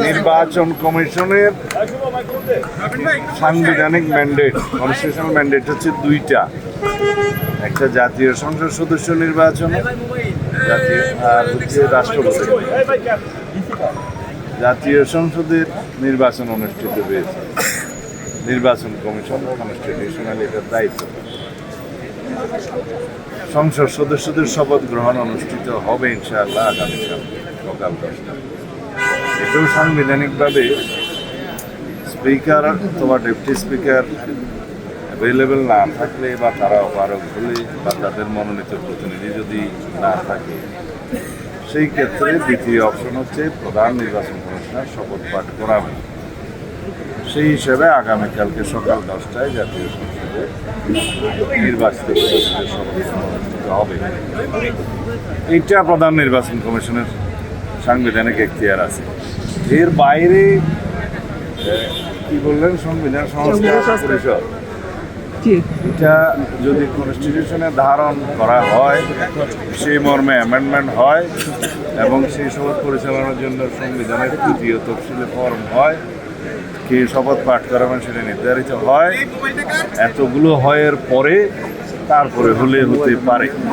নির্বাচন কমিশনের সাংবিধানিক ম্যান্ডেট, কনস্টিটিউশনাল ম্যান্ডেট হচ্ছে দুইটা, একটা জাতীয় সংসদ সদস্য নির্বাচন আর হচ্ছে রাষ্ট্রপতি। জাতীয় সংসদের নির্বাচন অনুষ্ঠিত হয়েছে, নির্বাচন কমিশন কনস্টিটিউশনাল এটার দায়িত্ব। সংসদ সদস্যদের শপথ গ্রহণ অনুষ্ঠিত হবে ইনশাআল্লাহ আগামীকাল সকাল 10টায়। এটাও সাংবিধানিকভাবে স্পিকার অথবা ডেপুটি স্পিকার অ্যাভেলেবেল না থাকলে বা তারা অপারগ হলে বা তাদের মনোনীত প্রতিনিধি যদি না থাকে, সেই ক্ষেত্রে দ্বিতীয় অপশন হচ্ছে প্রধান নির্বাচন কমিশনার শপথ পাঠ করাবে। সেই হিসেবে আগামীকালকে সকাল 10টায় জাতীয় সংসদে নির্বাচিত সদস্যদের শপথ অনুষ্ঠিত হবে। এইটা প্রধান নির্বাচন কমিশনের সাংবিধানিক এখতিয়ার আছে। এর বাইরে কি বললেন, সংবিধান সংস্কার পরিষদ, এটা যদি কনস্টিটিউশনে ধারণ করা হয়, সেই মর্মে অ্যামেন্ডমেন্ট হয় এবং সেই শপথ পরিচালনার জন্য সংবিধানের তৃতীয় তফসিলে ফরম হয়, কে শপথ পাঠ করাবেন সেটা নির্ধারিত হয়, এতগুলো হয়ের পরে তারপরে হতে পারে।